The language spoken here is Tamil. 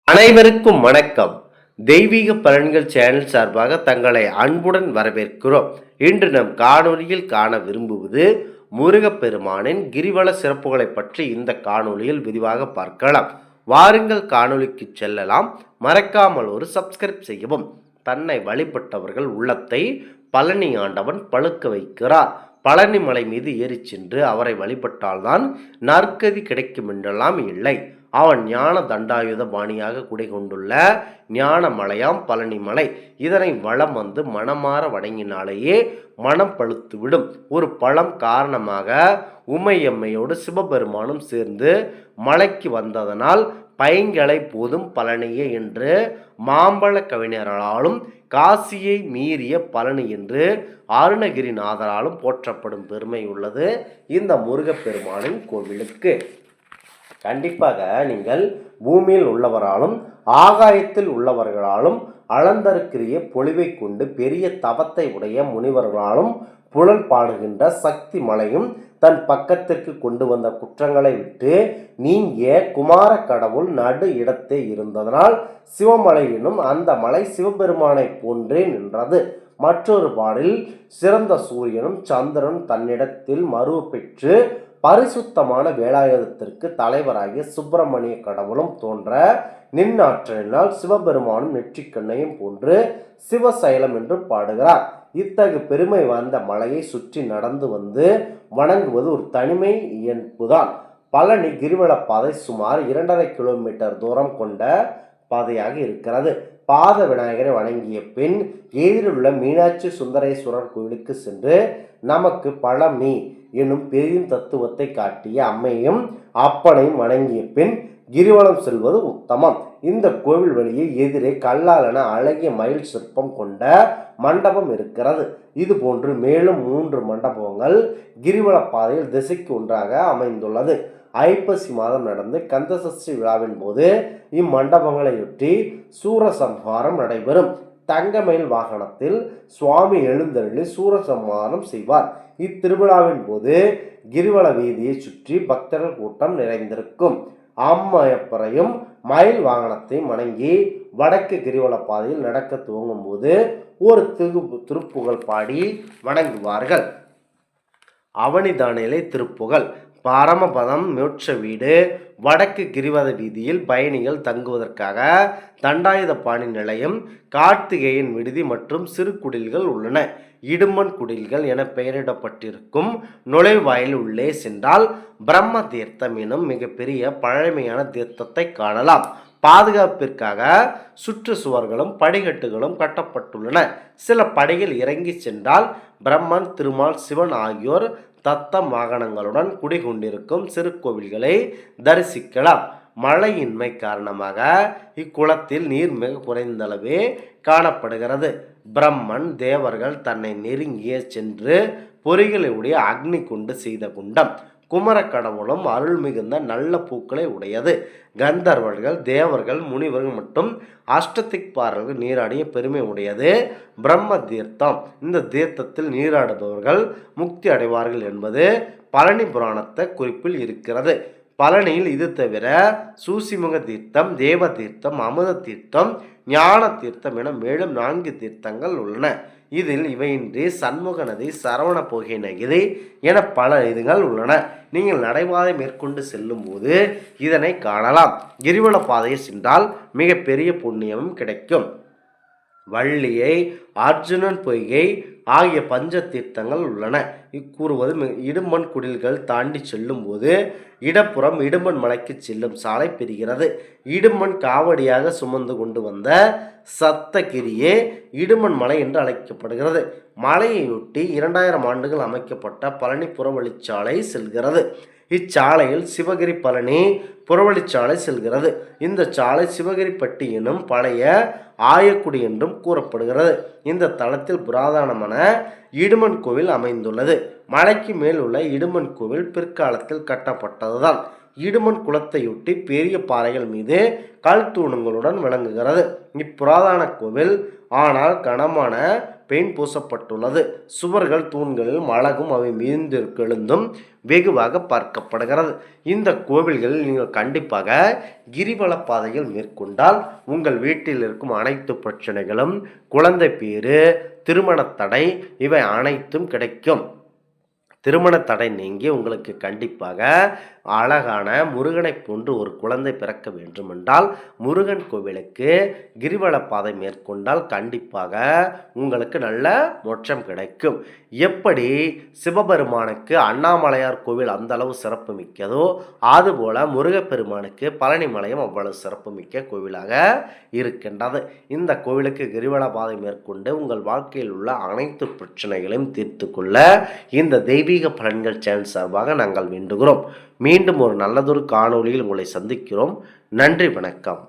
அனைவருக்கும் வணக்கம். தெய்வீக பலன்கள் சேனல் சார்பாக தங்களை அன்புடன் வரவேற்கிறோம். இன்று நம் காணொலியில் காண விரும்புவது முருகப்பெருமானின் கிரிவல சிறப்புகளை பற்றி இந்த காணொலியில் விரிவாக பார்க்கலாம். வாருங்கள் காணொலிக்கு செல்லலாம். மறக்காமல் ஒரு சப்ஸ்கிரைப் செய்யவும். தன்னை வழிபட்டவர்கள் உள்ளத்தை பழனி ஆண்டவன் பழுக்க வைக்கிறார். பழனி மலை மீது ஏறி சென்று அவரை வழிபட்டால்தான் நற்கதி கிடைக்கும் என்றெல்லாம் இல்லை. அவன் ஞான தண்டாயுத பாணியாக குடிகொண்டுள்ள ஞான மலையாம் பழனி மலை. இதனை வளம் வந்து மனமாற வணங்கினாலேயே மனம் பழுத்துவிடும். ஒரு பழம் காரணமாக உமையம்மையோடு சிவபெருமானும் சேர்ந்து மலைக்கு வந்ததனால் பைங்கலை போதும் பழனியே என்று மாம்பழ கவிஞர்களாலும் காசியை மீறிய பழனி என்று அருணகிரிநாதராலும் போற்றப்படும் பெருமை உள்ளது இந்த முருகப்பெருமானின் கோவிலுக்கு. கண்டிப்பாக நீங்கள் பூமியில் உள்ளவராலும் ஆகாயத்தில் உள்ளவர்களாலும் அளந்தருக்கிற பொலிவை கொண்டு பெரிய தவத்தை உடைய முனிவர்களாலும் புலல் பாடுகின்ற சக்தி மலையும் தன் பக்கத்திற்கு கொண்டு வந்த குற்றங்களை விட்டு நீங்கிய குமார கடவுள் நடு இடத்தே இருந்ததனால் சிவமலை எனும் அந்த மலை சிவபெருமானை போன்றே நின்றது. மற்றொரு பாடலில் சிறந்த சூரியனும் சந்திரனும் தன்னிடத்தில் மறுவு பெற்று பரிசுத்தமான வேலாயுதத்திற்கு தலைவராகிய சுப்பிரமணிய கடவுளும் தோன்ற நின்னாற்றலினால் சிவபெருமானும் நெற்றிக்கண்ணையும் போன்று சிவசைலம் என்று பாடுகிறார். இத்தகு பெருமை வாய்ந்த மலையை சுற்றி நடந்து வந்து வணங்குவது ஒரு தனிமை இயல்புதான். பழனி கிரிவல பாதை சுமார் 2.5 கிலோமீட்டர் தூரம் கொண்ட பாதையாக இருக்கிறது. பாத விநாயகரை வணங்கிய பின் எதிரிலுள்ள மீனாட்சி சுந்தரேஸ்வரர் கோவிலுக்கு சென்று நமக்கு பழனி என்னும் பெரிய தத்துவத்தை காட்டிய அம்மையும் அப்பனையும் வணங்கிய பின் கிரிவலம் செல்வது உத்தமம். இந்த கோவில் வழியே எதிரே கல்லாலான அழகிய மயில் சிற்பம் கொண்ட மண்டபம் இருக்கிறது. இது போன்று மேலும் 3 மண்டபங்கள் கிரிவல பாதையில் திசைக்கு ஒன்றாக அமைந்துள்ளது. ஐப்பசி மாதம் நடந்து கந்தசஷ்டி விழாவின் போது இம்மண்டபங்களையொட்டி சூரசம்ஹாரம் நடைபெறும். தங்கமயில் வாகனத்தில் சுவாமி எழுந்தருளி சூரசம்ஹாரம் செய்வார். இத்திருவிழாவின் போது கிரிவல வீதியை சுற்றி பக்தர்கள் கூட்டம் நிறைந்திருக்கும். அம்மையப்பரையும் மயில் வாகனத்தை வணங்கி வடக்கு கிரிவல பாதையில் நடக்க துவங்கும் போது ஒரு திருப்புகழ் பாடி வணங்குவார்கள். அவனிதானிலை திருப்புகழ். பரமபதம் மோட்ச வீடு. வடக்கு கிரிவல வீதியில் பயணிகள் தங்குவதற்காக தண்டாயுதபாணி நிலையம், கார்த்திகேயன் விடுதி மற்றும் சிறு குடில்கள் உள்ளன. இடுமன் குடில்கள் என பெயரிடப்பட்டிருக்கும் நுழைவாயில் உள்ளே சென்றால் பிரம்ம தீர்த்தம் எனும் மிகப்பெரிய பழமையான தீர்த்தத்தை காணலாம். பாதுகாப்பிற்காக சுற்று சுவர்களும் படிக்கட்டுகளும் கட்டப்பட்டுள்ளன. சில படிகள் இறங்கி சென்றால் பிரம்மன், திருமால், சிவன் ஆகியோர் தத்த வாகனங்களுடன் குடிகொண்டிருக்கும் சிறு கோவில்களை தரிசிக்கலாம். மழையின்மை காரணமாக இக்குளத்தில் நீர் மிக குறைந்தளவே காணப்படுகிறது. பிரம்மன் தேவர்கள் தன்னை நெருங்கிய சென்று பொறிகளுடைய அக்னி கொண்டு செய்த குண்டம். குமர கடவுளும் அருள் மிகுந்த நல்ல பூக்களை உடையது. கந்தர்வர்கள், தேவர்கள், முனிவர்கள் மற்றும் அஷ்டதிக்பாரர்கள் நீராடிய பெருமை உடையது பிரம்ம தீர்த்தம். இந்த தீர்த்தத்தில் நீராடுபவர்கள் முக்தி அடைவார்கள் என்பது பழனி புராணத்தை குறிப்பில் இருக்கிறது. பழனியில் இது தவிர சூசிமுக தீர்த்தம், தேவ தீர்த்தம், அமுத தீர்த்தம், ஞான தீர்த்தம் என மேலும் 4 தீர்த்தங்கள் உள்ளன. இதில் இவையின்றி சண்முக நதி, சரவண பொகை நதி என பல இதுகள் உள்ளன. நீங்கள் நடைபாதை மேற்கொண்டு செல்லும் போது இதனை காணலாம். கிரிவல பாதையை சென்றால் மிக பெரிய புண்ணியமும் கிடைக்கும். வள்ளியை, அர்ஜுனன் பொய்கை ஆகிய பஞ்ச தீர்த்தங்கள் உள்ளன. இக்கூறுவது இடும்பன் குடில்கள் தாண்டி செல்லும் போது இடப்புறம் இடும்பன் மலைக்கு செல்லும் சாலை பெறுகிறது. இடும்பன் காவடியாக சுமந்து கொண்டு வந்த சத்தகிரியே இடும்பன் மலை என்று அழைக்கப்படுகிறது. மலையையொட்டி 2000 ஆண்டுகள் அமைக்கப்பட்ட பழனி புறவழிச்சாலை செல்கிறது. இச்சாலையில் சிவகிரி பழனி புறவழிச்சாலை செல்கிறது. இந்த சாலை சிவகிரிப்பட்டி எனும் பழைய ஆயக்குடி என்றும் கூறப்படுகிறது. இந்த தளத்தில் புராதனமான இடுமன் கோவில் அமைந்துள்ளது. மலைக்கு மேல் உள்ள இடுமன் கோவில் பிற்காலத்தில் கட்டப்பட்டதுதான். இடுமன் குளத்தையொட்டி பெரிய பாறைகள் மீது கல் தூணுங்களுடன் விளங்குகிறது. இப்புராதன கோவில் ஆனால் கனமான பெயிண்ட் பூசப்பட்டுள்ளது. சுவர்கள் தூண்களில் அழகும் அவை மீந்திருக்கெழுந்தும் வெகுவாக பார்க்கப்படுகிறது. இந்த கோவில்களில் நீங்கள் கண்டிப்பாக கிரிவல பாதைகள் மேற்கொண்டால் உங்கள் வீட்டில் இருக்கும் அனைத்து பிரச்சனைகளும், குழந்தை பேறு, திருமண தடை இவை அனைத்தும் கிடைக்கும். திருமண தடை நீங்கி உங்களுக்கு கண்டிப்பாக அழகான முருகனை போன்று ஒரு குழந்தை பிறக்க வேண்டுமென்றால் முருகன் கோவிலுக்கு கிரிவல பாதை மேற்கொண்டால் கண்டிப்பாக உங்களுக்கு நல்ல மோட்சம் கிடைக்கும். எப்படி சிவபெருமானுக்கு அண்ணாமலையார் கோவில் அந்த அளவு சிறப்பு மிக்கதோ அதுபோல முருகப்பெருமானுக்கு பழனிமலையும் அவ்வளவு சிறப்பு மிக்க கோவிலாக இருக்கின்றது. இந்த கோவிலுக்கு கிரிவல பாதை மேற்கொண்டு உங்கள் வாழ்க்கையில் உள்ள அனைத்து பிரச்சனைகளையும் தீர்த்து கொள்ள இந்த தெய்வீக பலன்கள் சேனல் சார்பாக நாங்கள் வேண்டுகிறோம். மீண்டும் ஒரு நல்லதொரு காணொளியில் உங்களை சந்திக்கிறோம். நன்றி, வணக்கம்.